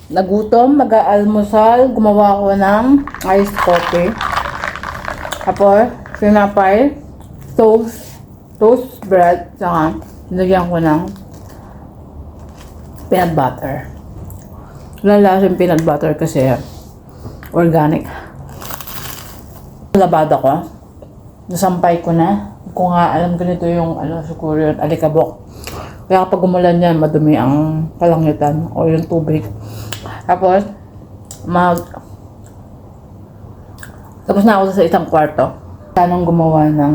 nagutom, mag-aalmusal, gumawa ko ng iced coffee. Tapos, sinapay, toast bread, saka nilagyan ko ng peanut butter. Lalasin peanut butter kasi organic. Labada ko. Nasampay ko na. Kung nga alam ganito yung siguro yun, alikabok. Kaya kapag umulan yan, madumi ang palangitan o yung tubig. Tapos, tapos na ako sa isang kwarto. Tanong gumawa ng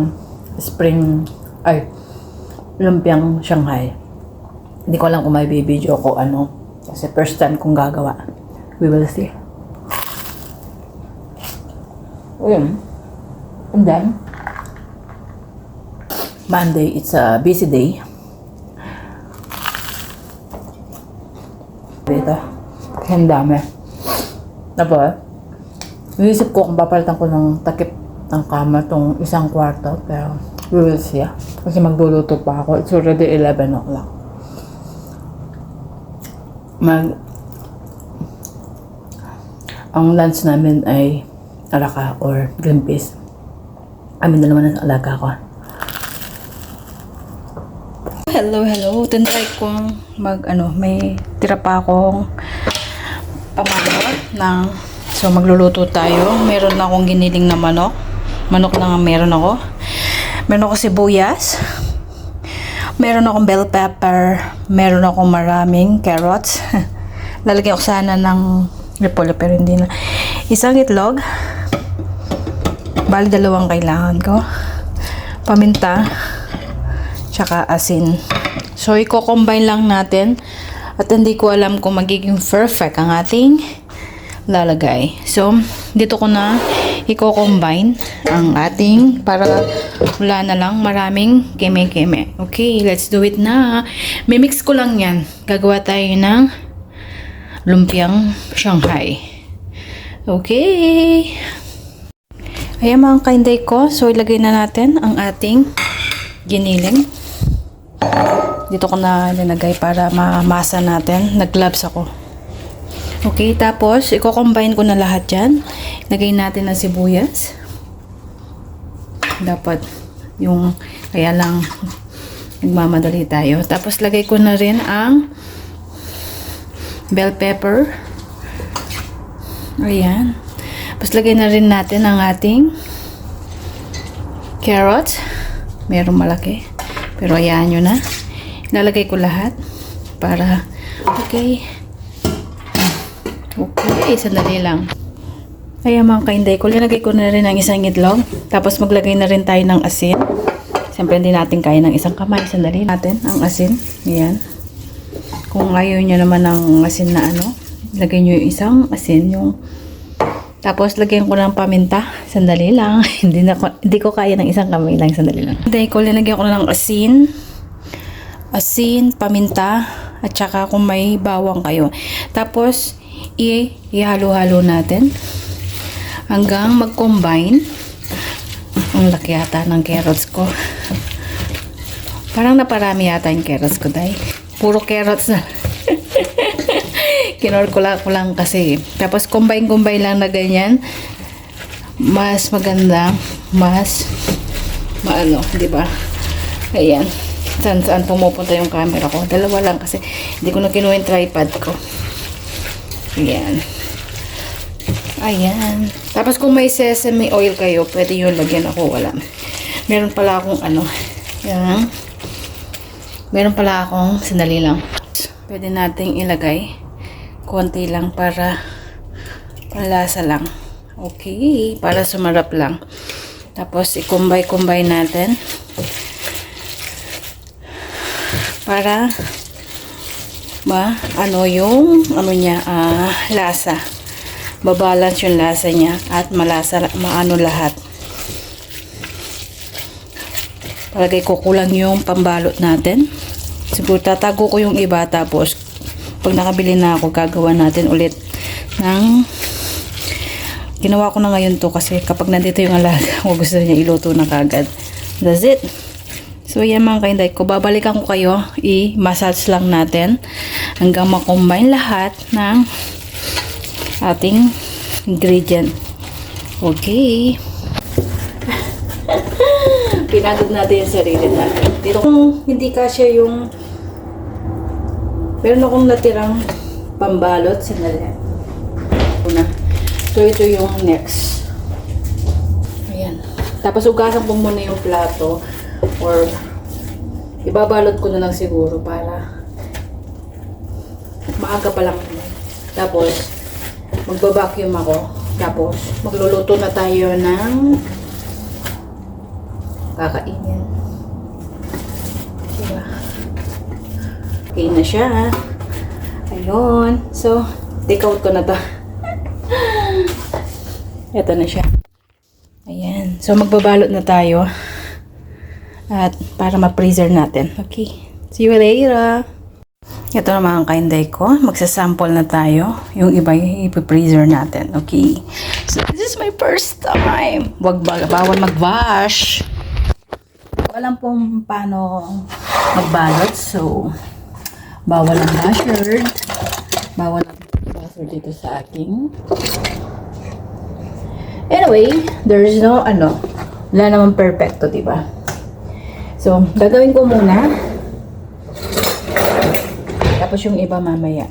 lumpiang Shanghai. Hindi ko alam kung may video ko kasi first time kong gagawa. We will see. Ayun. And then, Monday, it's a busy day. Dito. Kaya ang dami. Tapos, iisip ko kung papalitan ko ng takip ng kama tong isang kwarto. Pero, we will see. Kasi magluluto pa ako. It's already 11 o'clock. Ang lunch namin ay alaka or green peas. Amin dalawa ng alaga ko. Hello. Tinry kong may tira pa akong pamanok so magluluto tayo. Meron na akong giniling na manok. Manok lang ang meron ako. Meron ako sibuyas. Meron akong bell pepper. Meron akong maraming carrots. Lalagyan ko sana ng repolyo pero hindi na. Isang itlog. Bali dalawang kailangan ko. Paminta. Tsaka asin. So, i-combine lang natin. At hindi ko alam kung magiging perfect ang ating lalagay. So, dito ko na i-combine ang ating para wala na lang maraming keme-keme. Okay, let's do it na. Mimix ko lang yan. Gagawa tayo ng lumpiang Shanghai. Okay. Ayan mga kainday ko. So, ilagay na natin ang ating giniling. Dito ko na linagay para mamasa natin. Nag-gloves ako. Okay, tapos i-combine ko na lahat yan. Lagay natin ang sibuyas. Dapat yung kaya lang nagmamadali tayo. Tapos lagay ko na rin ang bell pepper. Ayan. Tapos lagay na rin natin ang ating carrots. Merong malaki. Pero ayan nyo na. Lalagay ko lahat para okay, sandali lang. Ayan mga kainday ko, linagay ko na rin ang isang itlog. Tapos maglagay na rin tayo ng asin. Siyempre hindi natin kaya ng isang kamay. Sandali natin ang asin. Ayan. Kung ayaw nyo naman ng asin na lagay nyo yung isang asin. Tapos lagyan ko ng paminta. Sandali lang. hindi ko kaya ng isang kamay lang. Sandali lang. Hinday ko, linagyan ko na ng asin, paminta, at saka kung may bawang kayo. Tapos, ihalo-halo natin hanggang mag-combine. Ang laki yata ng carrots ko. Parang naparami yata yung carrots ko, dahil puro carrots na. Kinor ko lang kasi. Tapos, combine lang na ganyan. Mas maganda, mas di ba? Ayan. Saan pumupunta yung camera ko. Dalawa lang kasi hindi ko na kinuha yung tripod ko. Ayan. Ayan. Tapos kung may sesame oil kayo, pwede yun lagyan. Ako wala. Meron pala akong yan. Meron pala akong sandali lang. Pwede nating ilagay. Konti lang para panlasa lang. Okay. Para sumarap lang. Tapos i-combine natin. Para yung lasa. Babalance yung lasa niya at malasa lahat. Palagay ko kulang yung pambalot natin. Siguro tatago ko yung iba tapos pag nakabili na ako gagawa natin ulit ng ginawa ko na ngayon to kasi kapag nandito yung alaga ko gusto niya iluto na kagad. That's it. So, yan mga kainday ko. Babalikan ko kayo. I-massage lang natin hanggang makombine lahat ng ating ingredient. Okay. Pinagod natin yung sarili natin. Dito kung hindi kasya yung meron akong natirang pambalot sa nalan. Una. So, ito yung next. Ayan. Tapos, ugasan ko muna yung plato or ibabalot ko na lang siguro para maaga pa lang. Tapos, magbabacuum ako. Tapos, magluluto na tayo ng kakainin. Diba? Okay na siya. Ayun. So, take out ko na to. Ito na siya. Ayan. So, magbabalot na tayo. At para ma-freezer natin. Okay. See you later. Ito naman ang kainday ko. Magsasample na tayo. Yung iba i-freezer natin. Okay. So, this is my first time. Bawal mag-wash. Walang pong paano magbalot. So, bawal ang buzzard. Bawal ang buzzard dito sa akin. Anyway, there's no wala naman perfecto, diba? So, gagawin ko muna. Tapos yung iba mamaya.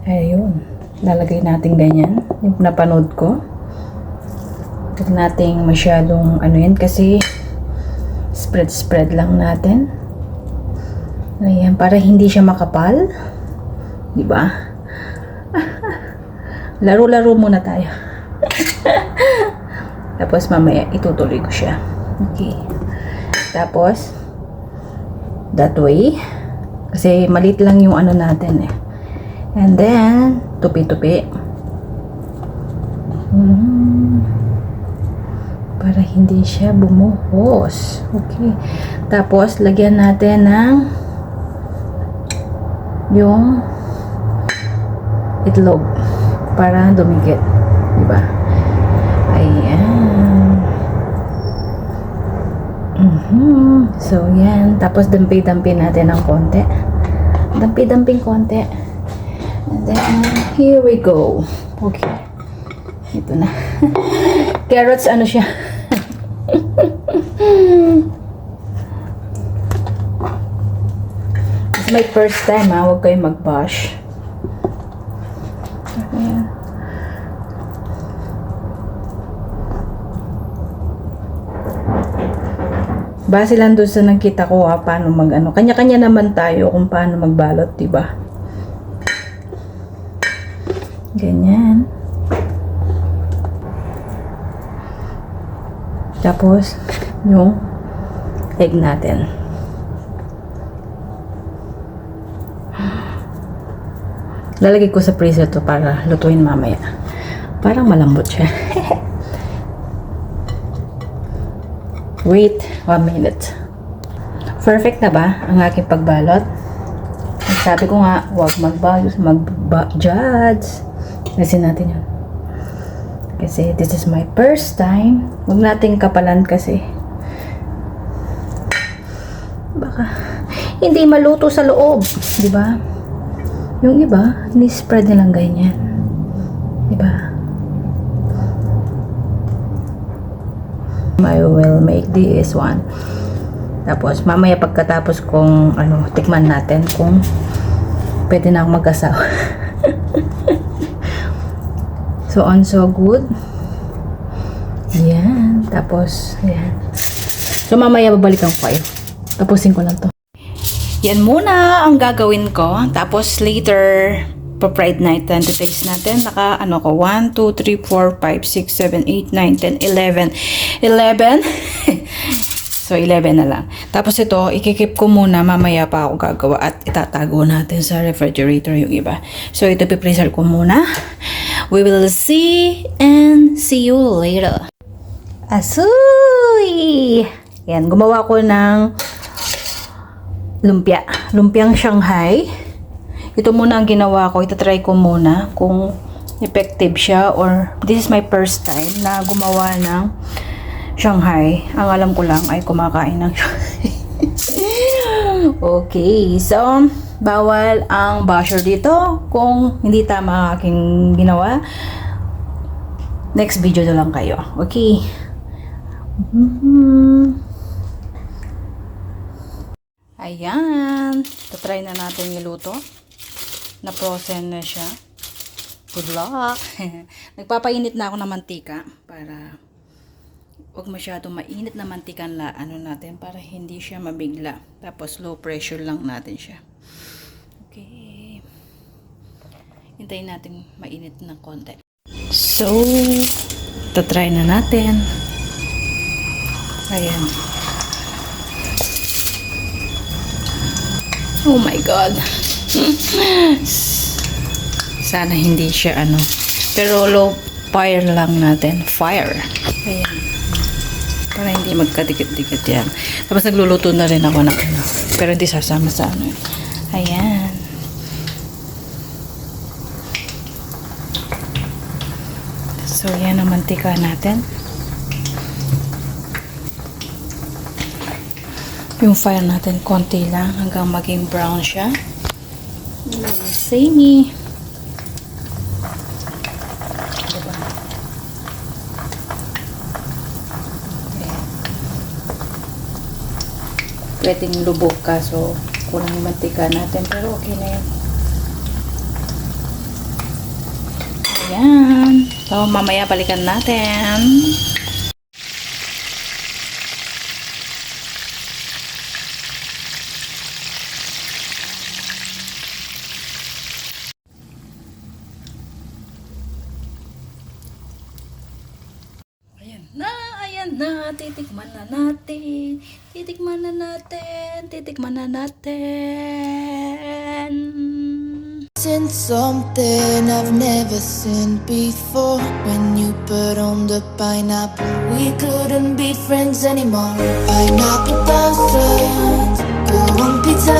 Ayun. Lalagay natin ganyan. Yung napanood ko. Huwag nating masyadong yan kasi spread lang natin. Ayan, para hindi siya makapal. Diba? Laro-laro muna tayo. Tapos mamaya itutuloy ko siya. Okay. Tapos that way. Kasi maliit lang yung natin eh. And then tupi-tupi. Para hindi siya bumuhos. Okay. Tapos lagyan natin ng yung itlog para dumikit, di ba? Ayan. So yan, tapos dampi-dampi natin ng konti. Dampi-damping konti. And then here we go. Okay. Ito na. Carrots siya. It's my first time huwag kayong mag-bash. Ayan. Base lang doon sa nakita ko paano kanya-kanya naman tayo kung paano magbalot, diba? Ganyan. Tapos yung egg natin. Lalagay ko sa freezer to para lutuin mamaya. Parang malambot siya. Wait 1 minute. Perfect na ba ang aking pagbalot? Sabi ko nga, huwag mag-judge. Kasi natin yun. Kasi this is my first time. Huwag nating kapalan kasi baka hindi maluto sa loob. Diba? Yung iba, ni-spread nilang ganyan. Diba? I will make this one. Tapos, mamaya pagkatapos kung tikman natin kung pwede na akong mag-asawa. So, on so good. Yan. Tapos, yan. So, mamaya babalikan ko kayo. Tapusin ko lang to. Yan muna ang gagawin ko. Tapos later, pa-fried natin. Taste natin. Naka, 1, 2, 3, 4, 5, 6, 7, 8, 9, 10, 11. 11? So, 11 na lang. Tapos ito, ikikip ko muna. Mamaya pa ako gagawa at itatago natin sa refrigerator yung iba. So, ito pipreser ko muna. We will see you later. Asoy! Yan, gumawa ko ng lumpia. Lumpiang Shanghai. Ito muna ang ginawa ko. Itatry ko muna kung effective siya or this is my first time na gumawa ng Shanghai. Ang alam ko lang ay kumakain ng Shanghai. Okay. So, Bawal ang basher dito. Kung hindi tama ang aking ginawa, next video na lang kayo. Okay? Ayan. Tatry na natin iluto. Na-frozen na siya. Good luck! Nagpapainit na ako ng mantika para huwag masyadong mainit na mantika na natin para hindi siya mabigla. Tapos low pressure lang natin siya. Okay. Hintayin natin mainit ng konti. So, tatry na natin. Ayan. Oh my God! Sana hindi siya pero low fire lang natin. Fire. Ayan. Para hindi magkadikit-dikit yan. Tapos nagluluto na rin ako ng pero hindi sasama sa Ayan. So, yan ang mantika natin. Yung fire natin, konti lang hanggang maging brown siya. Samey. Diba? Pwedeng lubog ka, so kulang yung mantika natin, pero okay na yun. Ayan. So, mamaya balikan natin. Ayan na, titikman na natin. Titikman na natin. Titikman na natin. Seen something I've never seen before. When you put on the pineapple, we couldn't be friends anymore. Pineapple thousands, go on pizza.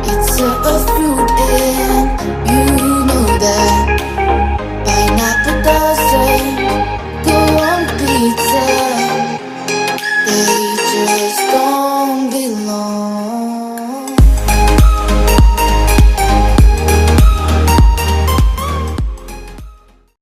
It's a